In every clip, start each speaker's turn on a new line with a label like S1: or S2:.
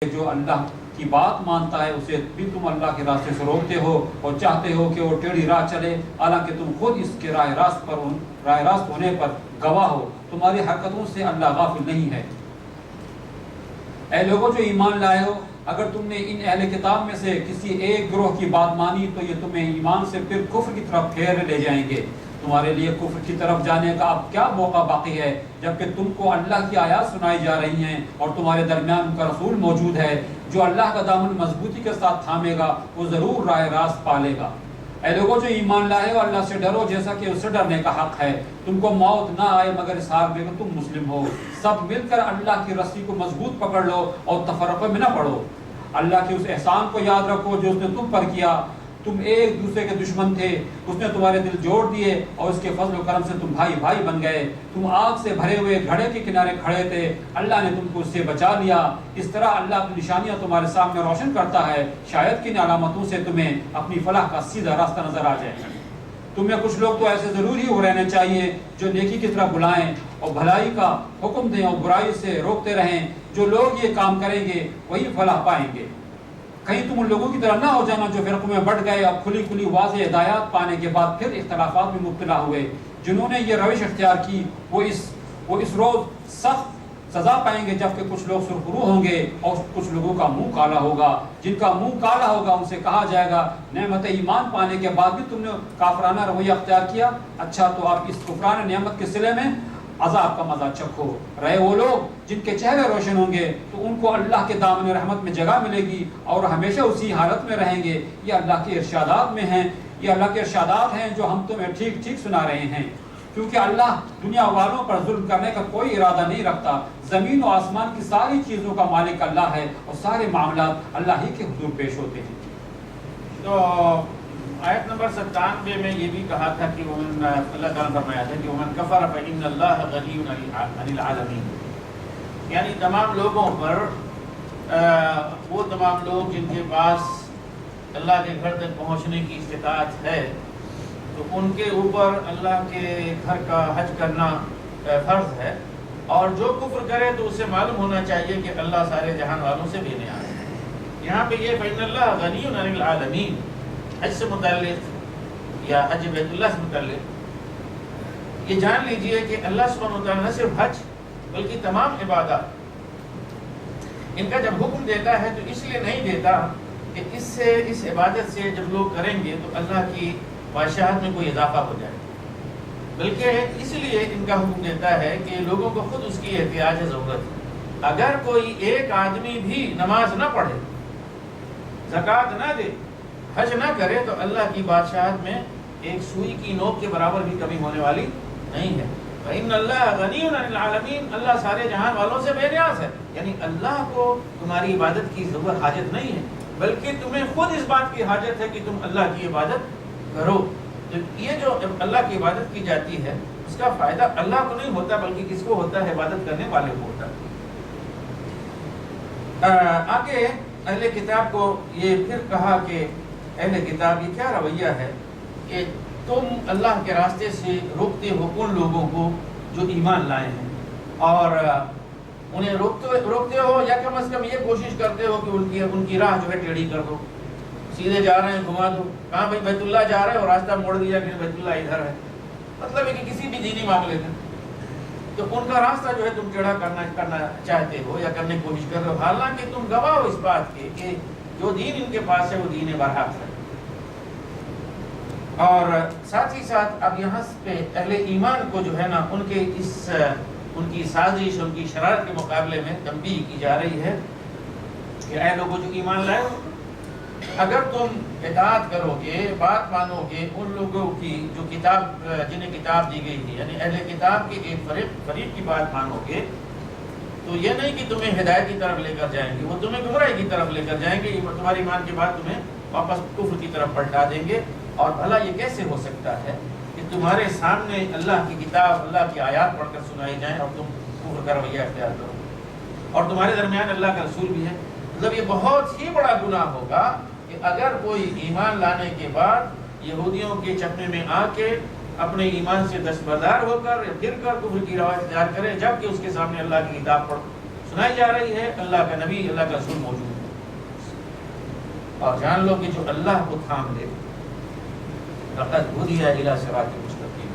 S1: جو اللہ کی بات مانتا ہے اسے بھی تم اللہ کے راستے سے روکتے ہو اور چاہتے ہو کہ وہ ٹیڑھی راہ چلے، حالانکہ تم خود اس کے راہ راست ہونے پر گواہ ہو۔ تمہاری حرکتوں سے اللہ غافل نہیں ہے۔ اے لوگوں جو ایمان لائے ہو، اگر تم نے ان اہل کتاب میں سے کسی ایک گروہ کی بات مانی تو یہ تمہیں ایمان سے پھر کفر کی طرف پھیر لے جائیں گے۔ تمہارے لیے کفر کی طرف جانے کا اب کیا موقع باقی ہے، جبکہ تم کو اللہ کی آیات سنائی جا رہی ہیں اور تمہارے درمیان ان کا رسول موجود ہے۔ جو اللہ کا دامن مضبوطی کے ساتھ تھامے گا وہ ضرور راہ راست پالے گا۔ اے لوگوں جو ایمان لائے ہو، اللہ سے ڈرو جیسا کہ اس سے ڈرنے کا حق ہے۔ تم کو موت نہ آئے مگر اس حال میں کہ تم مسلم ہو۔ سب مل کر اللہ کی رسی کو مضبوط پکڑ لو اور تفرقے میں نہ پڑو۔ اللہ کے اس احسان کو یاد رکھو جو اس نے تم پر کیا۔ تم ایک دوسرے کے دشمن تھے، اس نے تمہارے دل جوڑ دیے اور اس کے فضل و کرم سے تم بھائی بھائی بن گئے۔ تم آگ سے بھرے ہوئے گھڑے کے کنارے کھڑے تھے، اللہ نے تم کو اس سے بچا لیا۔ اس طرح اللہ اپنی نشانیاں تمہارے سامنے روشن کرتا ہے، شاید کن علامتوں سے تمہیں اپنی فلاح کا سیدھا راستہ نظر آ جائے۔ تمہیں کچھ لوگ تو ایسے ضرور ہی ہو رہنے چاہیے جو نیکی کی طرف بلائیں اور بھلائی کا حکم دیں اور برائی سے روکتے رہیں۔ جو لوگ یہ کام کریں گے وہی فلاح پائیں گے۔ کہیں تم ان لوگوں کی طرح نہ ہو جانا جو فرقوں میں بٹ گئے اور کھلی کھلی واضح ہدایات پانے کے بعد پھر اختلافات میں مبتلا ہوئے۔ جنہوں نے یہ روش اختیار کی وہ اس روز سخت سزا پائیں گے، جبکہ کچھ لوگ سرخرو ہوں گے اور کچھ لوگوں کا منہ کالا ہوگا۔ جن کا منہ کالا ہوگا ان سے کہا جائے گا نعمت ایمان پانے کے بعد بھی تم نے کافرانہ رویہ اختیار کیا، اچھا تو آپ اس کفران نعمت کے صلے میں عذاب کا مزہ چکھو۔ رہے وہ لوگ جن کے چہرے روشن ہوں گے تو ان کو اللہ کے دامن رحمت میں جگہ ملے گی اور ہمیشہ اسی حالت میں رہیں گے۔ یہ اللہ کے ارشادات میں ہیں، یہ اللہ کے ارشادات ہیں جو ہم تمہیں ٹھیک ٹھیک سنا رہے ہیں، کیونکہ اللہ دنیا والوں پر ظلم کرنے کا کوئی ارادہ نہیں رکھتا۔ زمین و آسمان کی ساری چیزوں کا مالک اللہ ہے اور سارے معاملات اللہ ہی کے حضور پیش ہوتے ہیں۔
S2: تو آیت نمبر 97 میں یہ بھی کہا تھا کہ اللہ تعالیٰ نے فرمایا تھا کہ ومن کفر فإن اللہ غنی عن العالمین، یعنی تمام لوگوں پر وہ تمام لوگ جن کے پاس اللہ کے گھر تک پہنچنے کی استطاعت ہے تو ان کے اوپر اللہ کے گھر کا حج کرنا فرض ہے، اور جو کفر کرے تو اسے معلوم ہونا چاہیے کہ اللہ سارے جہان والوں سے بے نیاز ہے۔ یہاں پہ یہ فإن اللہ غنی عن العالمین حج سے متعلق یا حج بیت اللہ سے متعلق یہ جان لیجئے کہ اللہ سبحانہ وتعالیٰ نہ صرف حج بلکہ تمام عبادات ان کا جب حکم دیتا ہے تو اس لیے نہیں دیتا کہ اس عبادت سے جب لوگ کریں گے تو اللہ کی بادشاہت میں کوئی اضافہ ہو جائے، بلکہ اس لیے ان کا حکم دیتا ہے کہ لوگوں کو خود اس کی احتیاج ضرورت ہے۔ اگر کوئی ایک آدمی بھی نماز نہ پڑھے، زکوٰۃ نہ دے، حج نہ کرے تو اللہ کی بادشاہت میں ایک سوئی کی نوک کے برابر بھی کمی ہونے والی نہیں ہے۔ فإن اللہ غنی عن العالمین، اللہ سارے جہان والوں سے بے نیاز ہے، یعنی اللہ کو تمہاری عبادت کی ضرورت حاجت نہیں ہے، بلکہ تمہیں خود اس بات کی حاجت ہے کہ تم اللہ کی عبادت کرو۔ تو یہ جو اللہ کی عبادت کی جاتی ہے اس کا فائدہ اللہ کو نہیں ہوتا بلکہ کس کو ہوتا ہے؟ عبادت کرنے والے کو ہوتا ہے۔ آگے اہل کتاب کو یہ پھر کہا کہ اہل کتاب یہ کیا رویہ ہے کہ تم اللہ کے راستے سے روکتے ہو ان لوگوں کو جو ایمان لائے ہیں، اور انہیں روکتے ہو یا کم از کم یہ کوشش کرتے ہو کہ ان کی راہ جو ہے ٹیڑھی کر دو، سیدھے جا رہے ہیں گھما دو، کہاں بھائی بیت اللہ جا رہے ہیں اور راستہ موڑ دیا کہ بیت اللہ ادھر ہے، مطلب ہے کہ کسی بھی دینی معاملے میں تو ان کا راستہ جو ہے تم ٹیڑھا کرنا چاہتے ہو یا کرنے کی کوشش کر رہے ہو، حالانکہ تم گواہ ہو اس بات کے کہ جو دین ان کے پاس ہے وہ دین برحق ہے۔ اور ساتھ ہی ساتھ اب یہاں پہ اہل ایمان کو جو ہے نا ان کی سازش، ان کی شرارت کے مقابلے میں تنبیہ کی جا رہی ہے کہ اے لوگوں جو ایمان لائے ہو، اگر تم اطاعت کرو گے، بات مانو گے ان لوگوں کی جو جنہیں کتاب دی گئی تھی، یعنی اہل کتاب کے ایک فریق کی بات مانو گے، تو یہ نہیں کہ تمہیں ہدایت کی طرف لے کر جائیں گے، وہ تمہیں گمراہی کی طرف لے کر جائیں گے، تمہاری ایمان کے بعد تمہیں واپس کفر کی طرف پلٹا دیں گے۔ اور بھلا یہ کیسے ہو سکتا ہے کہ تمہارے سامنے اللہ کی کتاب، اللہ کی آیات پڑھ کر سنائی جائیں اور تم کفر کا رویہ اختیار کرو، اور تمہارے درمیان اللہ کا رسول بھی ہے؟ مطلب یہ بہت ہی بڑا گناہ ہوگا کہ اگر کوئی ایمان لانے کے بعد یہودیوں کے چکمے میں آ کے اپنے ایمان سے دستبردار ہو کر یا پھر کر کفر کی روایت اختیار کرے، جبکہ اس کے سامنے اللہ کی کتاب پڑھ سنائی جا رہی ہے، اللہ کا نبی اللہ کا رسول موجود ہے، اور جان لو کہ جو اللہ کو تھام لے فقد ہدی الی صراط مستقیم،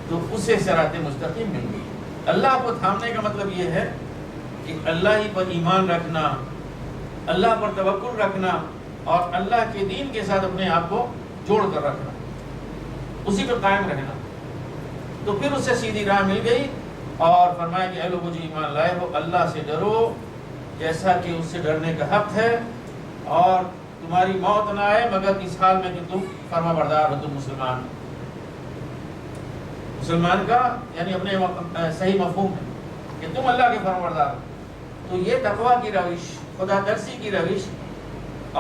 S2: تو اسے صراط مستقیم مل گئی۔ اللہ کو تھامنے کا مطلب یہ ہے کہ اللہ ہی پر ایمان رکھنا، اللہ پر توکل رکھنا، اور اللہ کے دین کے ساتھ اپنے آپ کو جوڑ کر رکھنا، اسی پہ قائم رہنا، تو پھر اسے سیدھی راہ مل گئی۔ اور فرمایا کہ اے لوگو جو ایمان لائے ہو، اللہ سے ڈرو جیسا کہ اس سے ڈرنے کا حق ہے، اور تمہاری موت نہ آئے مگر اس حال میں کہ تم فرما بردار ہو، تم مسلمان ہو۔ مسلمان کا یعنی اپنے صحیح مفہوم ہے کہ تم اللہ کے فرما بردار ہو۔ تو یہ تقویٰ کی روش، خدا ترسی کی روش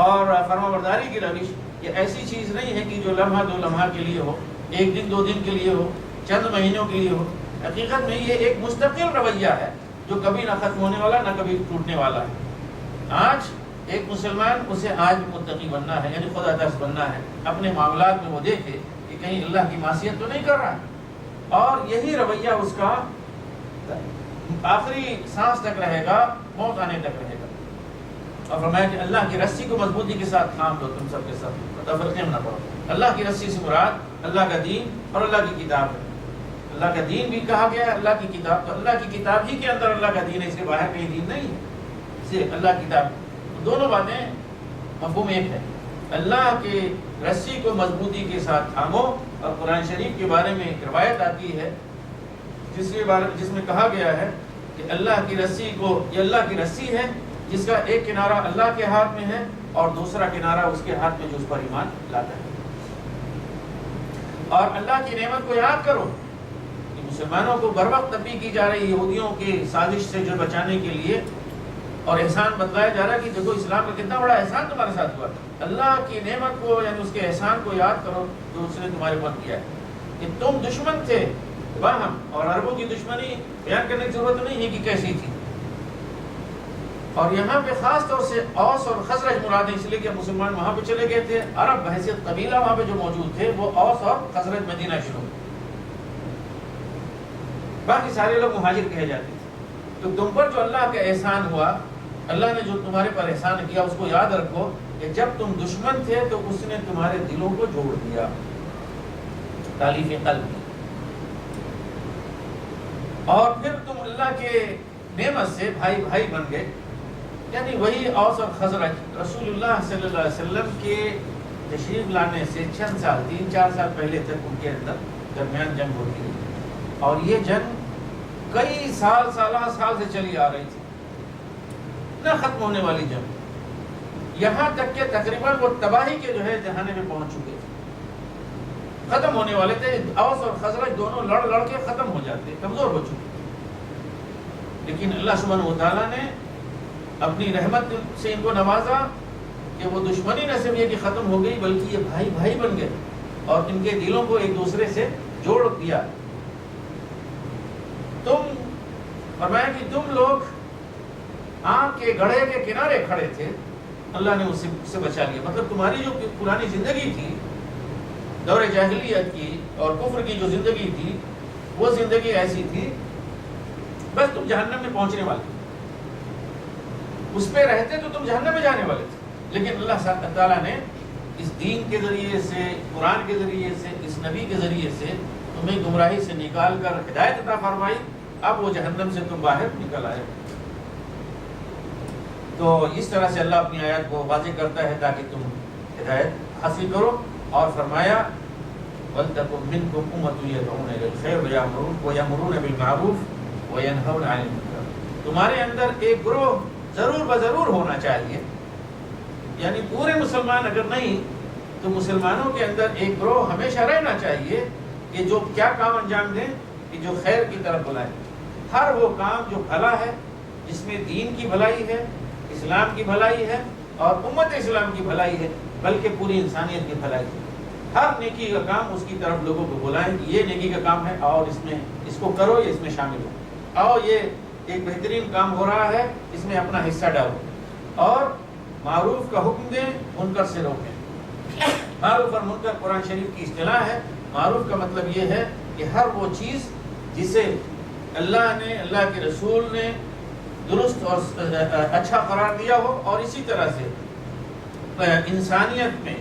S2: اور فرما برداری کی روش، یہ ایسی چیز نہیں ہے کہ جو لمحہ دو لمحہ کے لیے ہو، ایک دن دو دن کے لیے ہو، چند مہینوں کے لیے ہو۔ حقیقت میں یہ ایک مستقل رویہ ہے جو کبھی نہ ختم ہونے والا نہ کبھی ٹوٹنے والا ہے۔ آج ایک مسلمان، اسے آج متقی بننا ہے، یعنی خدا ترس بننا ہے، اپنے معاملات میں وہ دیکھے کہ کہیں اللہ کی معصیت تو نہیں کر رہا ہے، اور یہی رویہ اس کا آخری سانس تک رہے گا، موت آنے تک رہے گا۔ اور فرمایا کہ اللہ کی رسی کو مضبوطی کے ساتھ تھام لو تم سب کے سب، تفرقے نہ پڑو۔ اللہ کی رسی سے مراد اللہ کا دین اور اللہ کی کتاب ہے۔ اللہ کا دین بھی کہا گیا ہے، اللہ کی کتاب، تو اللہ کی کتاب ہی کے اندر اللہ کا دین ہے، اس کے باہر کہیں دین نہیں ہے، صرف اللہ کی کتاب۔ دونوں باتیں مفہوم ایک ہے۔ اللہ کے رسی کو مضبوطی کے ساتھ تھامو، اور قرآن شریف کے بارے میں ایک روایت آتی ہے جس میں کہا گیا ہے کہ اللہ کی رسی کو، یہ اللہ کی رسی ہے جس کا ایک کنارہ اللہ کے ہاتھ میں ہے اور دوسرا کنارہ اس کے ہاتھ میں جو اس پر ایمان لاتا ہے۔ اور اللہ کی نعمت کو یاد کرو کہ مسلمانوں کو بر وقت تنبیہ کی جا رہی یہودیوں کی سازش سے جو بچانے کے لیے، اور احسان بتلایا جا رہا ہے کہ دیکھو اسلام کا کتنا بڑا احسان تمہارے ساتھ ہوا۔ اللہ کی نعمت کو یعنی اس کے احسان کو یاد کرو جو اس نے تمہارے اوپر کیا ہے، کہ تم دشمن تھے باہم، اور عربوں کی دشمنی بیان کرنے کی ضرورت نہیں ہے کہ کیسی تھی۔ اور یہاں پہ خاص طور سے اوس اور خزرج مراد ہے، اس لیے کہ مسلمان وہاں پہ چلے گئے تھے، عرب بحیثیت قبیلہ وہاں پہ جو موجود تھے وہ اوس اور خزرج مدینہ شروع، باقی سارے لوگ مہاجر کہے جاتے تھے۔ تو تم پر جو اللہ کا احسان ہوا، اللہ نے جو تمہارے پر احسان کیا، اس کو یاد رکھو کہ جب تم دشمن تھے تو اس نے تمہارے دلوں کو جوڑ دیا، تالیف قلب کی، اور پھر تم اللہ کے نعمت سے بھائی بھائی بن گئے۔ یعنی وہی اوس اور خزرج رسول اللہ صلی اللہ علیہ وسلم کے تشریف لانے سے چند سال، 3-4 سال پہلے تک ان کے اندر درمیان جنگ ہوتی رہی، اور یہ جنگ کئی سال سے چلی آ رہی تھی، نہ ختم ہونے والی جنگ، یہاں تک کہ تقریباً وہ تباہی کے جو ہے جہانے میں پہنچ چکے تھے، ختم ہونے والے تھے۔ اوس اور خزرج دونوں لڑ کے ختم ہو جاتے، کمزور ہو چکے، لیکن اللہ سبحانہ و تعالیٰ نے اپنی رحمت سے ان کو نوازا کہ وہ دشمنی نہ صرف یہ کہ ختم ہو گئی بلکہ یہ بھائی بھائی بن گئے، اور ان کے دلوں کو ایک دوسرے سے جوڑ دیا۔ تم فرمایا کہ تم لوگ آگ کے گڑھے کے کنارے کھڑے تھے، اللہ نے اس سے بچا لیا۔ مطلب تمہاری جو پرانی زندگی تھی، دور جاہلیت کی اور کفر کی جو زندگی تھی، وہ زندگی ایسی تھی بس تم جہنم میں پہنچنے والے تھے، اس پہ رہتے تو تم جہنم میں جانے والے تھے، لیکن اللہ تعالیٰ نے اس دین کے ذریعے سے، قرآن کے ذریعے سے، اس نبی کے ذریعے سے تمہیں گمراہی سے نکال کر ہدایت عطا فرمائی، اب وہ جہنم سے تم باہر نکل آئے۔ تو اس طرح سے اللہ اپنی آیات کو واضح کرتا ہے تاکہ تم ہدایت حاصل کرو، اور فرمایا وَلْتَكُن مِّنكُمْ أُمَّةٌ يَدْعُونَ إِلَى الْخَيْرِ وَيَأْمُرُونَ بِالْمَعْرُوفِ وَيَنْهَوْنَ عَنِ الْمُنكَرِ۔ تمہارے اندر ایک گروہ ضرور بضرور ہونا چاہیے، یعنی پورے مسلمان اگر نہیں تو مسلمانوں کے اندر ایک گروہ ہمیشہ رہنا چاہیے کہ جو کیا کام انجام دیں کہ جو خیر کی طرف بلائیں، ہر وہ کام جو بھلا ہے، جس میں دین کی بھلائی ہے، اسلام کی بھلائی ہے اور امت اسلام کی بھلائی ہے، بلکہ پوری انسانیت کی بھلائی ہے۔ ہر نیکی کا کام اس کی طرف لوگوں کو بلائیں کہ یہ نیکی کا کام ہے، اور اس کو کرو، یہ اس میں شامل ہو، اور یہ ایک بہترین کام ہو رہا ہے، اس میں اپنا حصہ ڈالو، اور معروف کا حکم دیں، منکر سے روکیں۔ معروف اور منکر قرآن شریف کی اصطلاح ہے۔ معروف کا مطلب یہ ہے کہ ہر وہ چیز جسے اللہ نے، اللہ کے رسول نے درست اور اچھا قرار دیا ہو، اور اسی طرح سے انسانیت میں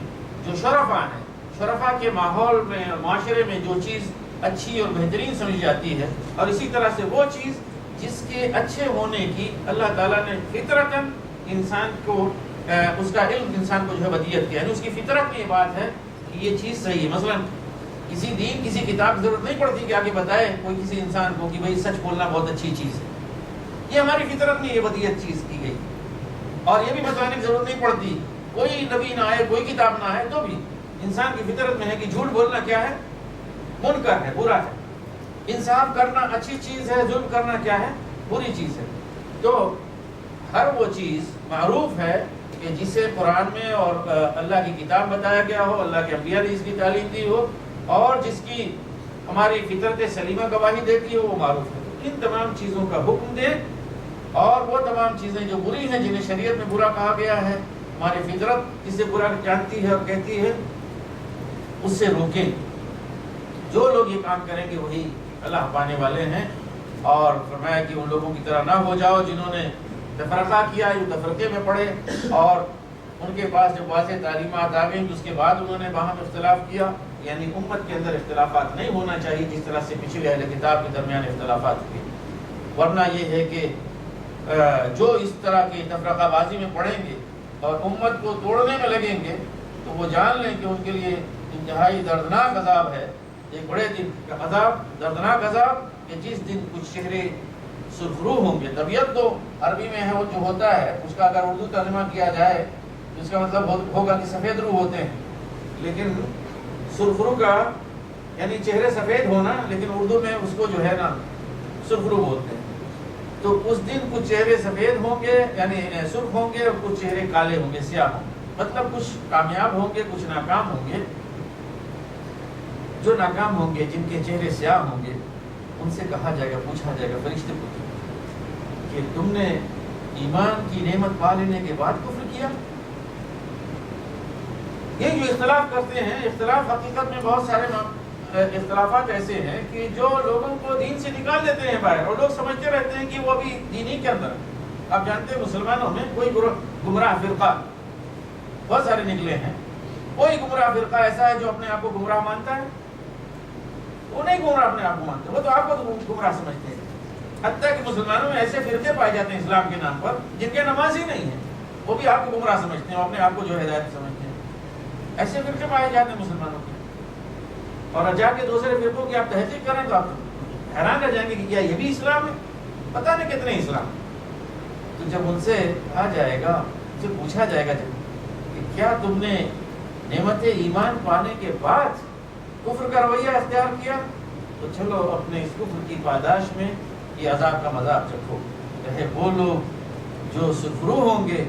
S2: جو شرفا ہیں، شرفا کے ماحول میں اور معاشرے میں جو چیز اچھی اور بہترین سمجھی جاتی ہے، اور اسی طرح سے وہ چیز جس کے اچھے ہونے کی اللہ تعالیٰ نے فطرتاً انسان کو اس کا علم انسان کو جو ہے ودیت کیا، یعنی اس کی فطرت میں یہ بات ہے کہ یہ چیز صحیح ہے۔ مثلا کسی دین کسی کتاب کی ضرورت نہیں پڑتی کہ آگے بتائے کوئی کسی انسان کو کہ بھئی سچ بولنا بہت اچھی چیز ہے، یہ ہماری فطرت میں یہ ودیت چیز کی گئی، اور یہ بھی بتانے کی ضرورت نہیں پڑتی، کوئی نبی نہ آئے، کوئی کتاب نہ آئے، تو بھی انسان کی فطرت میں ہے کہ جھوٹ بولنا کیا ہے؟ منکر ہے، برا ہے، انصاف کرنا اچھی چیز ہے، ظلم کرنا کیا ہے؟ بری چیز ہے۔ تو ہر وہ چیز معروف ہے کہ جسے قرآن میں اور اللہ کی کتاب بتایا گیا ہو، اللہ کے انبیاء نے اس کی تعلیم دی ہو، اور جس کی ہماری فطرت سلیمہ گواہی دیتی ہو، وہ معروف ہے۔ تو ان تمام چیزوں کا حکم دیں، اور وہ تمام چیزیں جو بری ہیں، جنہیں شریعت میں برا کہا گیا ہے، ہماری فطرت جسے برا جانتی ہے اور کہتی ہے، اس سے روکیں۔ جو لوگ یہ کام کریں گے وہی اللہ پانے والے ہیں، اور فرمایا کہ ان لوگوں کی طرح نہ ہو جاؤ جنہوں نے تفرقہ کیا، جو تفرقے میں پڑے، اور ان کے پاس جب واضح تعلیمات آ گئیں تو اس کے بعد انہوں نے باہم اختلاف کیا۔ یعنی امت کے اندر اختلافات نہیں ہونا چاہیے جس طرح سے پچھلے اہل کتاب کے درمیان اختلافات ہوئے، ورنہ یہ ہے کہ جو اس طرح کی تفرقہ بازی میں پڑیں گے اور امت کو توڑنے میں لگیں گے، تو وہ جان لیں کہ ان کے لیے انتہائی دردناک عذاب ہے، ایک بڑے دن کا عذاب، دردناک عذاب، کہ جس دن کچھ چہرے سرخرو ہوں گے۔ طبیعت تو عربی میں ہے، وہ جو ہوتا ہے اس کا اگر اردو ترجمہ کیا جائے تو اس کا مطلب ہوگا کہ سفید روح ہوتے ہیں، لیکن سرخرو کا یعنی چہرے سفید ہونا، لیکن اردو میں اس کو جو ہے نا سرخرو بولتے ہیں۔ تو اس دن کچھ چہرے سفید ہوں گے، یعنی سرخ ہوں گے، اور کچھ چہرے کالے ہوں گے، سیاہ ہوں گے، مطلب کچھ کامیاب ہوں گے، کچھ ناکام ہوں گے۔ جو ناکام ہوں گے، جن کے چہرے سیاہ ہوں گے، ان سے کہا جائے گا، پوچھا جائے گا، فرشتے پوچھیں کہ تم نے ایمان کی نعمت پا لینے کے بعد کفر کیا؟ یہ جو اختلاف کرتے ہیں، اختلاف حقیقت میں بہت سارے اختلافات ایسے ہیں کہ جو لوگوں کو دین سے نکال دیتے ہیں باہر، اور لوگ سمجھتے رہتے ہیں کہ وہ ابھی دین ہی کے اندر ہے۔ آپ جانتے ہیں مسلمانوں میں کوئی گمراہ فرقہ بہت سارے نکلے ہیں، کوئی گمراہ فرقہ ایسا ہے جو اپنے آپ کو گمراہ مانتا ہے؟ وہ نہیں گمراہ اپنے آپ کو مانتے، وہ تو آپ کو گمراہ سمجھتے ہیں۔ حتیٰ کہ مسلمانوں میں ایسے فرقے پائے جاتے ہیں اسلام کے نام پر جن کے نماز ہی نہیں ہے، وہ بھی آپ کو گمراہ سمجھتے ہیں، اپنے آپ کو جو ہدایت سمجھتے ہیں۔ ایسے فرقے پائے جاتے ہیں مسلمانوں کے، اور جا کے دوسرے فرقوں کی آپ تحقیق کریں تو آپ حیران رہ جائیں گے کہ کیا یہ بھی اسلام ہے؟ پتہ نہیں کتنے اسلام۔ تو جب ان سے کہا جائے گا، ان سے پوچھا جائے گا کہ کیا تم نے نعمت ایمان پانے کے بعد کفر کا رویہ اختیار کیا، تو چلو اپنے اس کفر کی پاداش میں یہ عذاب کا مذاق چکھو۔ رہے وہ لوگ جو سرخرو ہوں گے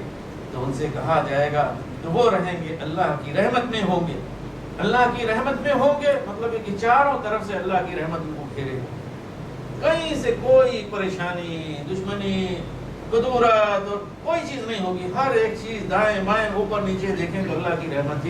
S2: تو ان سے کہا جائے گا تو وہ رہیں گے اللہ کی رحمت میں ہوں گے۔ اللہ کی رحمت میں ہوں گے مطلب ہے کہ چاروں طرف سے اللہ کی رحمت ان کو گھیرے گا، کہیں سے کوئی پریشانی، دشمنی، کدورت اور کوئی چیز نہیں ہوگی، ہر ایک چیز دائیں بائیں اوپر نیچے دیکھیں تو اللہ کی رحمت ہی